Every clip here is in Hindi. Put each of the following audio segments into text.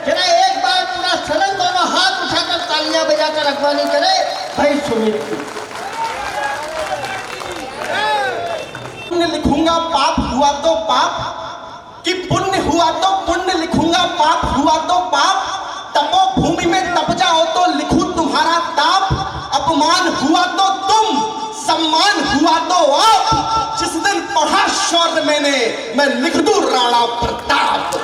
जरा एक बार पूरा सदन दोनों हाथ उठाकर तालियां बजाकर अगवानी करे भाई सुमित की। पुण्य लिखूंगा पाप हुआ तो पाप, कि पुण्य हुआ तो पुण्य लिखूंगा, पाप हुआ तो पाप। तपो भूमि में तप जाओ तो लिखूं तुम्हारा ताप। अपमान हुआ तो तुम, सम्मान हुआ तो आप। जिस दिन पढ़ा शौर्य मैंने, मैं लिख दूं राणा प्रताप।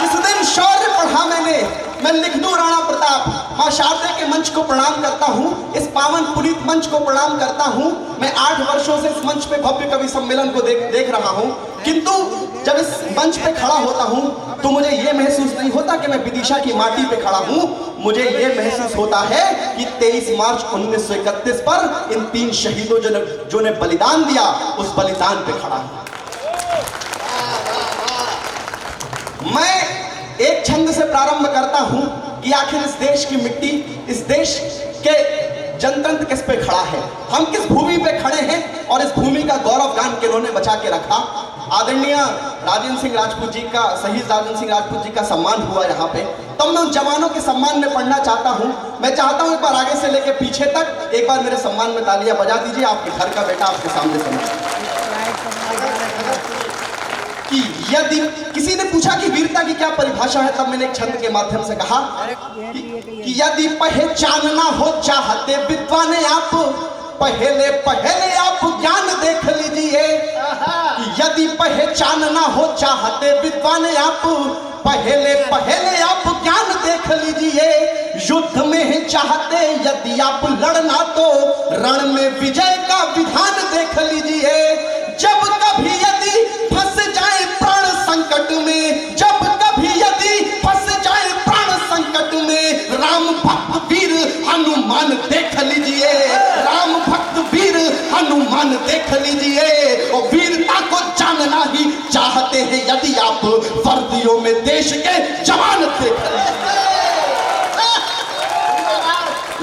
जिस दिन शौर्य पढ़ा मैंने, मैं लिख दूं राणा प्रताप। मां शारदा के मंच को प्रणाम करता हूं, इस पावन पुनीत मंच को प्रणाम करता हूं। मैं 8 वर्षों से इस मंच पे भव्य कवि सम्मेलन को देख रहा हूं, किंतु जब इस मंच पे खड़ा होता हूं तो मुझे यह महसूस नहीं होता कि मैं विदिशा की माटी पे खड़ा हूं। मुझे यह महसूस होता है कि 23 मार्च 1931 पर इन 3 शहीदों जो ने बलिदान दिया, उस बलिदान पे खड़ा हूं। मैं एक छंद से प्रारंभ करता हूं कि आखिर इस देश की मिट्टी, इस देश के जनतंत्र किस पे खड़ा है, हम किस भूमि पे खड़े हैं और इस भूमि का गौरव गान किन्होंने बचा के रखा। आदरणीय राजेंद्र सिंह राजपूत जी का, शहीद राजेंद्र सिंह राजपूत जी का सम्मान हुआ यहाँ पे, तब मैं उन जवानों के सम्मान में पढ़ना चाहता हूँ। मैं चाहता हूँ एक बार आगे से लेकर पीछे तक एक बार मेरे सम्मान में तालियां बजा दीजिए। आपके घर का बेटा आपके सामने सुना कि यदि किसी ने पूछा कि वीरता की क्या परिभाषा है, तब मैंने एक छंद के माध्यम से कहा कि यदि पहचानना हो चाहते विद्वान आप, पहले पहले आप ज्ञान देख लीजिए। यदि पहचानना हो चाहते विद्वान आप, पहले पहले आप ज्ञान देख लीजिए। युद्ध में चाहते यदि आप लड़ना, तो रण में विजय का विधान देख लीजिए। जब कभी यदि फंस जाए प्राण संकट में, जब कभी यदि फंस जाए प्राण संकट में, राम भक्त वीर हनुमान देख लीजिए। राम भक्त वीर हनुमान देख लीजिए। और वीरता को जानना ही चाहते हैं यदि आप, वर्दियों में देश के जवान देख लीजिए।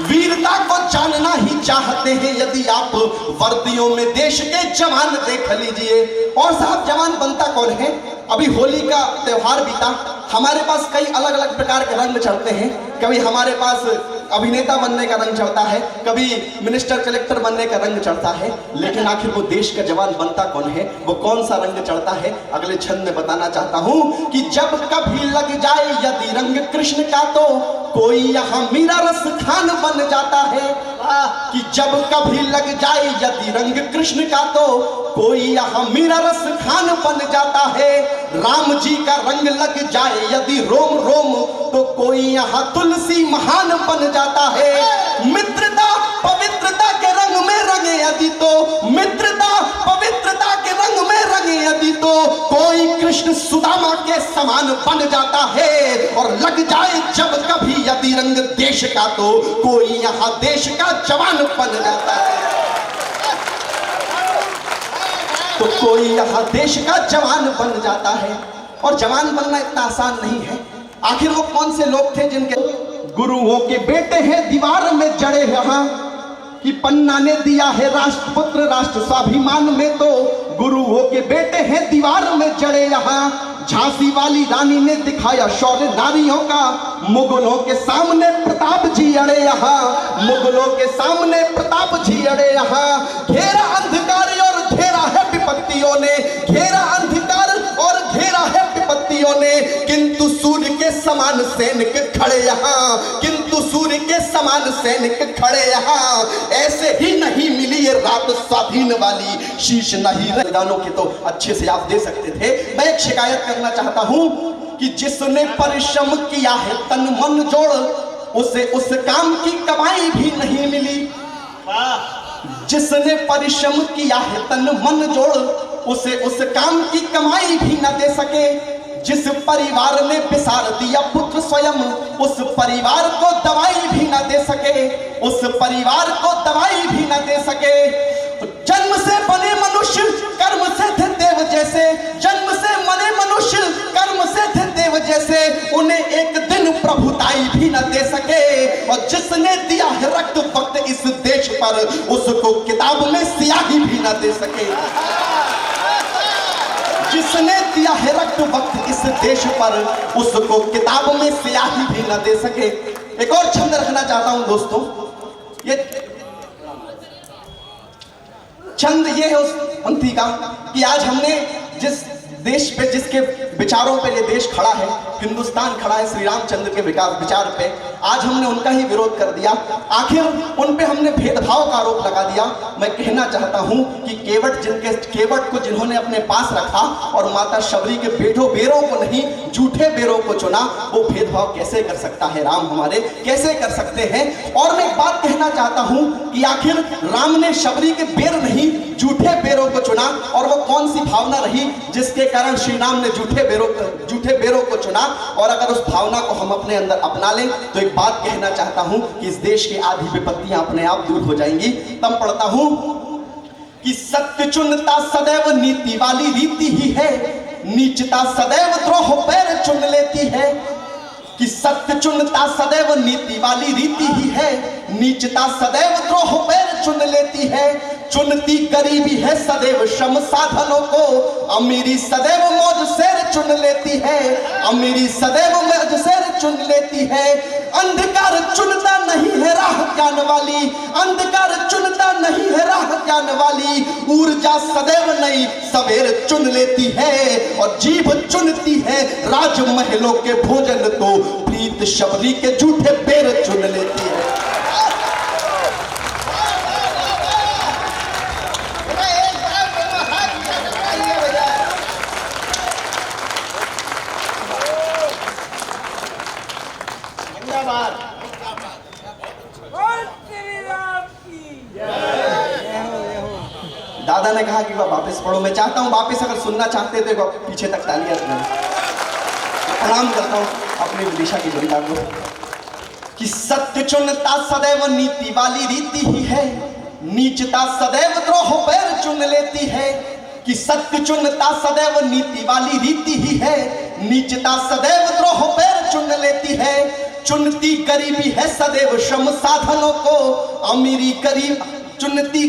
वीरता को जानना ही चाहते हैं यदि आप, वर्दियों में देश के जवान देख लीजिए। और साहब, जवान बनता कौन है? अभी होली का त्योहार बीता, हमारे पास कई अलग अलग प्रकार के रंग चढ़ते हैं। कभी हमारे पास अभिनेता बनने का रंग चढ़ता है, कभी मिनिस्टर कलेक्टर बनने का रंग चढ़ता है, लेकिन आखिर वो देश का जवान बनता कौन है, वो कौन सा रंग चढ़ता है? अगले छंद में बताना चाहता हूं कि जब कभी लग जाए यदि रंग कृष्ण का, तो कोई यहाँ मीरा रस खान बन जाता है। कि जब कभी लग जाए यदि रंग कृष्ण का, तो कोई यहाँ मीरा रस खान बन जाता है। राम जी का रंग लग जाए यदि रोम रोम, तो कोई यहाँ तुलसी महान बन जाता है। मित्रता पवित्रता के रंग में रंगे यदि, तो मित्रता पवित्रता के रंग में रंगे यदि, तो कोई कृष्ण सुदामा के समान बन जाता है। और लग जाए जब कभी यदि रंग देश का, तो कोई यहाँ देश का जवान बन जाता है। तो कोई यहाँ देश का जवान बन जाता है। और जवान बनना इतना आसान नहीं है। आखिर वो कौन से लोग थे जिनके गुरुओं के बेटे हैं दीवार में जड़े यहाँ, कि पन्ना ने दिया है राष्ट्रपुत्र राष्ट्र स्वाभिमान में, तो गुरुओं के बेटे हैं दीवार में जड़े यहाँ। झांसी वाली रानी ने दिखाया शौर्य नारियों का, मुगलों के सामने प्रताप जी अड़े यहाँ। मुगलों के सामने प्रताप जी अड़े यहाँ। घेरा अंधकार और घेरा है विपत्तियों ने, घेरा अंधकार और घेरा है विपत्तियों ने, किंतु सूर्य के समान सैनिक खड़े यहाँ। किंतु सूर्य के समान सैनिक खड़े यहाँ। ऐसे ही नहीं मिली ये रात स्वाधीन वाली, शीश नहीं मैदानों के तो अच्छे से आप दे सकते थे। मैं एक शिकायत करना चाहता हूं कि जिसने परिश्रम किया है तन मन जोड़, उसे उस काम की कमाई भी नहीं मिली। जिसने परिश्रम किया है तन मन जोड़, उसे उस काम की कमाई भी न दे सके। जिस परिवार ने बिसार दिया पुत्र स्वयं, उस परिवार को दवाई भी न दे सके। उस परिवार को दवाई भी न दे सके। जन्म से बने मनुष्य कर्म से थे देव जैसे, जन्म से बने मनुष्य कर्म से थे देव जैसे, उन्हें एक दिन प्रभुताई भी न दे सके। और जिसने दिया है रक्त वक्त इस देश पर, उसको किताब में स्याही भी न दे सके। जिसने दिया है रक्त वक्त इस देश पर, उसको किताब में स्याही भी न दे सके। एक और छंद रखना चाहता हूं दोस्तों, ये छंद ये है उस पंथी का कि आज हमने जिस देश पे, जिसके विचारों पे ये देश खड़ा है, हिंदुस्तान खड़ा है, श्री रामचंद्र के विचार पे, आज हमने उनका ही विरोध कर दिया। आखिर उन पे हमने भेदभाव का आरोप लगा दिया। मैं कहना चाहता हूं कि केवट को जिन्होंने अपने पास रखा और माता शबरी के बेरों को नहीं, झूठे बेरों को चुना, वो भेदभाव कैसे कर सकता है राम हमारे, कैसे कर सकते हैं। और मैं एक बात कहना चाहता हूं कि आखिर राम ने शबरी के बेर नहीं, झूठे बेरों को चुना, और वो कौन सी भावना रही जिसके कारण श्री राम ने झूठे बेरों को चुना। और अगर उस भावना को हम अपने अंदर अपना लें तो एक बात कहना चाहता हूं कि इस देश की आधी विपत्तियां अपने आप दूर हो जाएंगी। तब पढ़ता हूं कि सत्य चुनता सदैव नीति वाली रीति ही है, नीचता सदैव द्रोह पैर चुन लेती है। कि सत्य चुनता सदैव नीति वाली रीति ही है, नीचता सदैव द्रोह पैर चुन लेती है। चुनती गरीबी है सदैव श्रम साधनों को, अमीरी सदैव मौज शेर चुन लेती है, अमीरी सदैव मौज शेर चुन लेती है। अंधकार चुनता नहीं है राह ज्ञान वाली, अंधकार चुनता नहीं है राह ज्ञान वाली। ऊर्जा सदैव नई सवेर चुन लेती है, और जीभ चुनती है राजमहलों के भोजन तो प्रीत शबरी के झूठे बेर चुन लेती है। दादा ने कहा कि वह वापस पढ़ो। मैं चाहता हूं वापस अगर सुनना चाहते तो पीछे तक तालियां प्रणाम करता हूं अपनी विदिशा की जनता को। कि सत्य चुनता सदैव नीति वाली रीति ही है, नीचता सदैव द्रोह पैर चुन लेती है। कि सत्य चुनता सदैव नीति वाली रीति ही है, नीचता सदैव द्रोह पैर चुन लेती है। चुनती गरीबी है सदैव श्रम साधनों को, अमीरी गरीब चुनती।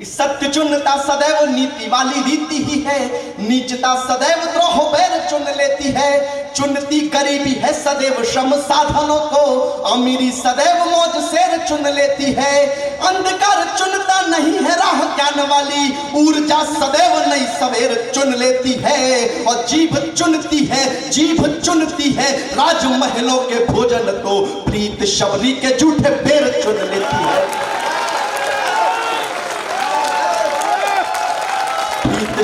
सत्य चुनता सदैव नीति वाली रीति ही है, नीचता सदैव द्रोह पैर चुन लेती है। चुनती गरीबी है सदैव श्रम साधनों को, अमीरी सदैव मौज शेर चुन लेती है। अंधकार चुनता नहीं है राह ज्ञान वाली, ऊर्जा सदैव नई सवेर चुन लेती है। और जीभ चुनती है राजमहलों के भोजन तो प्रीत शबरी के झूठे बेर चुन लेती है।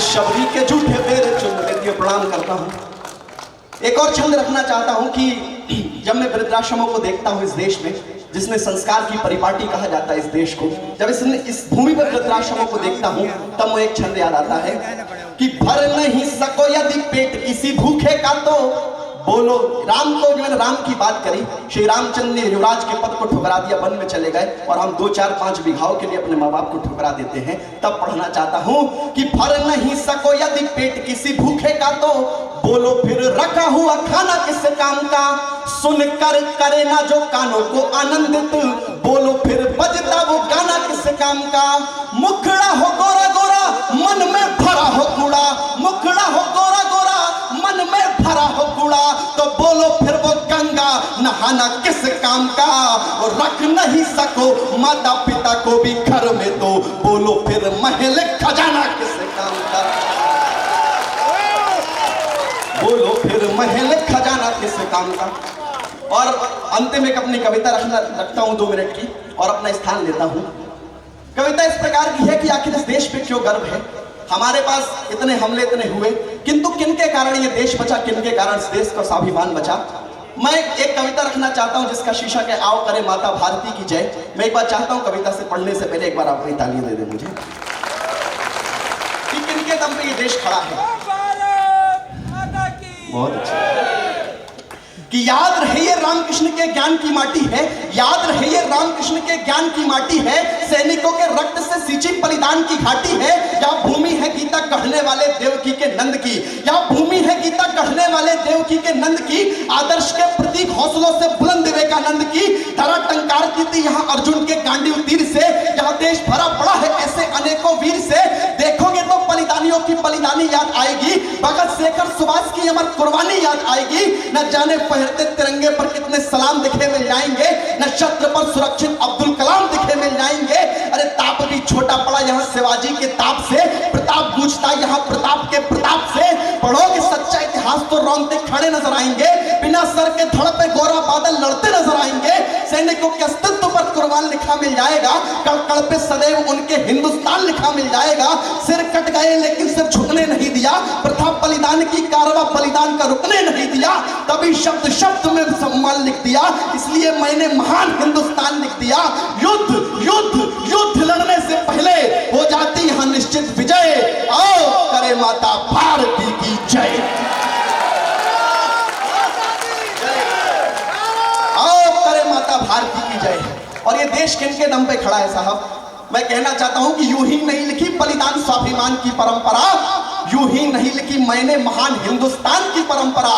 शबरी के झूठे बेर चुन लेती है। प्रणाम करता हूं। एक और छंद रखना चाहता हूं कि जब मैं वृद्धाश्रमों को देखता हूं इस देश में, जिसमें संस्कार की परिपाटी कहा जाता है इस देश को, जब इस भूमि पर वृद्धाश्रमों को देखता हूं तब मुझे एक छंद याद आता है कि भर नहीं सको यदि पेट किसी भूखे का तो बोलो। राम को, जो मैंने राम की बात करी, श्री रामचंद्र ने युवराज के पद को ठुकरा दिया, वन में चले गए, और हम 2-4-5 बीघाओं के लिए अपने माँ बाप को ठुकरा देते हैं। तब पढ़ना चाहता हूं कि भर नहीं सको यदि पेट किसी भूखे का तो बोलो फिर रखा हुआ खाना किस काम का। सुन कर करे ना जो कानों को आनंदित, बोलो फिर बजता वो गाना किस काम का। मुखड़ा हो गोरा गोरा मन में भरा हो कूड़ा, मुखड़ा हो गोरा गोरा मन में भरा हो कूड़ा, तो बोलो फिर वो गंगा नहाना किस काम का। और रख नहीं सको माता पिता को भी घर में तो बोलो फिर महल खजाना किस काम का। बोलो फिर महल खजाना किस काम का। और अंत में एक अपनी कविता रखता हूं 2 मिनट की, और अपना स्थान लेता हूं। कविता इस प्रकार की है कि आखिर इस देश पे क्यों गर्व है। हमारे पास इतने हमले इतने हुए, किंतु किनके कारण ये देश बचा, किनके कारण इस देश का स्वाभिमान बचा। मैं एक कविता रखना चाहता हूं जिसका शीर्षक है आओ करे माता भारती की जय। मैं एक बार चाहता हूं कविता से पढ़ने से पहले एक बार आप अपनी तालियां दे दें मुझे, कि किनके दम पे ये देश खड़ा है। बहुत अच्छा। कि याद रहे ये रामकृष्ण के ज्ञान की माटी है, याद रहे ये रामकृष्ण के ज्ञान की माटी है। सैनिकों के रक्त से सींची बलिदान की घाटी है। या भूमि है गीता गढ़ने वाले देवकी के नंद की, या भूमि है गीता गढ़ने वाले देवकी के नंद की। आदर्श के प्रतीक हौसलों से बुलंद विवेकानंद की। धरा टंकारती थी यहाँ अर्जुन के गांडीव तीर से। यहाँ देश भरा पड़ा है ऐसे अनेकों वीर से। देखोगे तो बलिदानी नारियों की बलिदानी याद आएगी, भगत शेखर सुभाष की अमर कुर्बानी याद आएगी। न जाने फहरते तिरंगे पर कितने सलाम दिखे मिल जाएंगे, न छत्र पर सुरक्षित अब्दुल कलाम दिखे मिल जाएंगे। अरे ताप भी छोटा पड़ा यहाँ शिवाजी के ताप से, प्रताप गूंजता यहाँ प्रताप के प्रताप से। पढ़ोगे सच्चा इतिहास तो रोंगटे खड़े नजर आएंगे, बिना सर के धड़ पे गोरा बादल लड़ते नजर आएंगे। सैनिकों के अस्तित्व पर कुर्बान लिखा मिल जाएगा, कड़ पे सदैव उनके हिंदुस्तान लिखा मिल जाएगा। सिर कट गए लेकिन सिर झुकने नहीं दिया, प्रथा बलिदान की कारवा बलिदान का रुकने नहीं दिया। तभी शब्द शब्द में सम्मान लिख दिया, इसलिए मैंने महान हिंदुस्तान लिख दिया। युद्ध युद्ध युद्ध लड़ने से पहले हो जाती यहाँ निश्चित विजय। आओ करे माता भारती की जय, आओ करे माता भारती की जय। और ये देश किनके दम पे खड़ा है साहब? मैं कहना चाहता हूं कि यूं ही नहीं लिखी बलिदान स्वाभिमान की परंपरा, यूं ही नहीं लिखी मैंने महान हिंदुस्तान की परंपरा।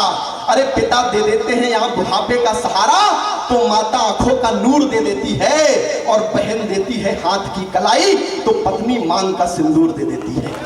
अरे पिता दे देते हैं यहाँ बुढ़ापे का सहारा, तो माता आंखों का नूर दे देती है, और बहन देती है हाथ की कलाई, तो पत्नी मांग का सिंदूर दे देती है।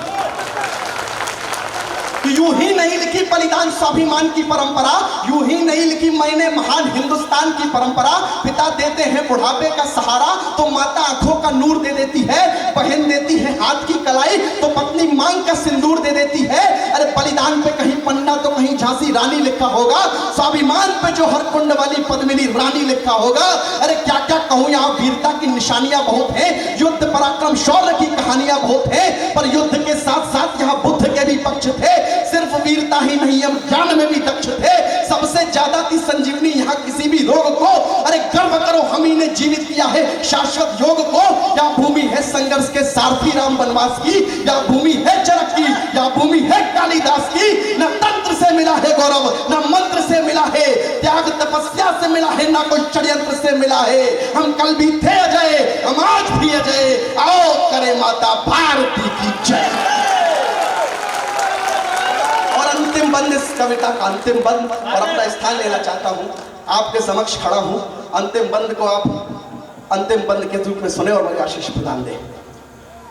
यूं ही नहीं लिखी बलिदान स्वाभिमान की परंपरा, यूं ही नहीं लिखी मैंने महान हिंदुस्तान की परंपरा। पिता देते हैं बुढ़ापे का सहारा, तो माता आंखों का नूर दे देती है, बहन देती है हाथ की कलाई, तो पत्नी मांग का सिंदूर दे देती है। अरे बलिदान पे कहीं पन्ना तो कहीं झांसी रानी लिखा होगा, स्वाभिमान पे जो हर कुंड वाली पद्मिनी रानी लिखा होगा। अरे क्या क्या कहूं, यहाँ वीरता की निशानियां बहुत हैं, युद्ध पराक्रम शौर्य की कहानियां बहुत हैं, पर युद्ध के साथ साथ यहाँ बुद्ध के भी पक्ष थे। सिर्फ वीरता ही नहीं, हम ज्ञान में भी दक्ष थे। सबसे ज्यादा थी संजीवनी यहाँ किसी भी रोग को। अरे गर्व करो हम ही ने जीवित किया है शाश्वत योग को। या भूमि है संघर्ष के सारथी राम वनवास की, या भूमि है चरक की, या भूमि है कालिदास की। न तंत्र से मिला है गौरव, न मंत्र से मिला है, त्याग तपस्या से मिला है, ना कोई षड्यंत्र से मिला है। हम कल भी थे अजय, हम आज भी अजय। आओ करे माता भारती की जय। अंतिम बंद, इस कविता का अंतिम बंद, और अपना स्थान लेना चाहता हूं, आपके समक्ष खड़ा हूं। अंतिम बंद को आप अंतिम बंद के रूप में सुने और मुझे आशीष प्रदान दें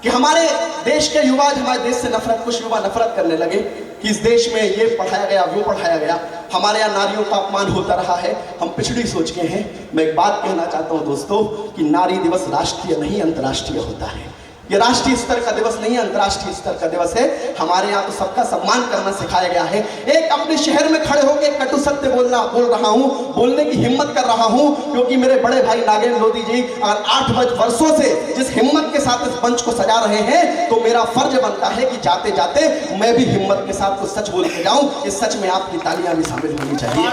कि हमारे देश के युवा, हमारे देश से नफरत, कुछ युवा नफरत करने लगे कि इस देश में ये पढ़ाया गया, वो पढ़ाया गया, हमारे यहाँ नारियों का अपमान होता रहा है, हम पिछड़ी सोच के हैं। मैं एक बात कहना चाहता हूं दोस्तों कि नारी दिवस राष्ट्रीय नहीं अंतर्राष्ट्रीय होता है। ये राष्ट्रीय स्तर का दिवस नहीं है, अंतर्राष्ट्रीय स्तर का दिवस है। हमारे यहाँ तो सबका सम्मान करना सिखाया गया है। एक अपने शहर में खड़े होकर कटु सत्य बोल रहा हूँ, बोलने की हिम्मत कर रहा हूँ, क्योंकि मेरे बड़े भाई नागेंद्र लोधी जी अगर 8 वर्षों से जिस हिम्मत के साथ इस मंच को सजा रहे हैं, तो मेरा फर्ज बनता है कि जाते जाते मैं भी हिम्मत के साथ कुछ सच बोल के जाऊं। इस सच में आपकी तालियां भी शामिल होनी चाहिए।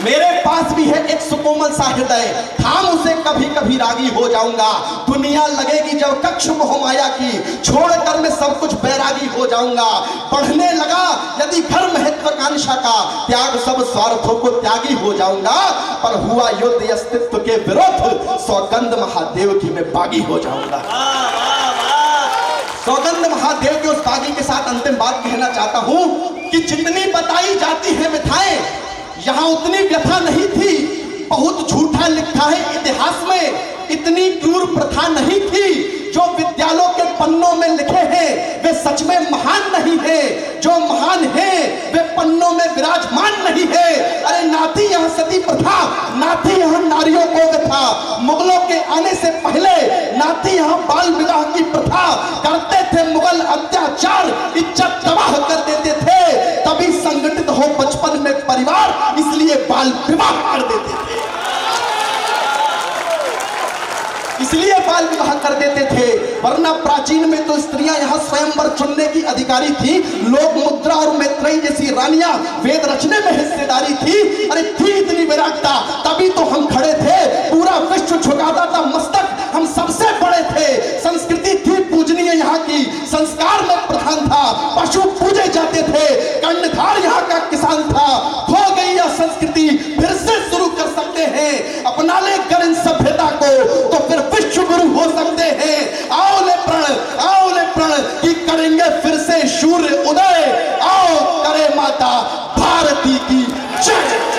मेरे पास भी है एक सुकोमल सा हृदय, थाम उसे कभी कभी रागी हो जाऊंगा। दुनिया लगेगी जब कक्ष मोह माया की, छोड़कर मैं सब कुछ बैरागी हो जाऊंगा। बढ़ने लगा यदि घर महत्वाकांक्षा का, त्याग सब स्वार्थों को त्यागी हो जाऊंगा। पर हुआ युद्ध अस्तित्व के विरुद्ध, सौगंध महादेव की मैं बागी हो जाऊंगा। सौगंध महादेव के उस बागी के साथ अंतिम बात कहना चाहता हूं कि जितनी बताई जाती है मिठाएं, यहां उतनी व्यथा नहीं थी। बहुत झूठा लिखा है इतिहास में, इतनी क्रूर प्रथा नहीं थी। जो विद्यालयों के पन्नों में लिखे हैं वे सच में महान नहीं है, जो महान है वे पन्नों में विराजमान नहीं है। अरे ना थी यहाँ सती प्रथा, ना थी यहाँ नारियों को व्यथा, मुगलों के आने से पहले ना थी यहाँ बाल विवाह की प्रथा। करते थे मुगल अत्याचार, इज्जत तबाह कर देते थे, तभी संगठित हो बचपन में परिवार, इसलिए बाल विवाह कर देते थे, इसलिए बाल विवाह कर देते थे। वरना प्राचीन में तो स्त्रियां यहाँ स्वयंवर चुनने की अधिकारी थी। लोक मुद्रा और मैत्रेयी जैसी रानियां वेद रचने में हिस्सेदारी थी। अरे थी इतनी विराटता, तभी तो हम खड़े थे। पूरा विश्व झुकाता था मस्तक, हम सबसे बड़े थे। संस्कृति थी पूजनीय यहाँ की, संस्कार में प्रधान था, पशु पूजे जाते थे, कर्णधार यहाँ का किसान था। खो गई यह संस्कृति, फिर से शुरू कर सकते हैं। अपना ले कर इन सभ्यता को, तो फिर विश्व गुरु हो सकते हैं। आओ ले प्रण कि करेंगे फिर से सूर्य उदय। आओ करे माता भारती की जय।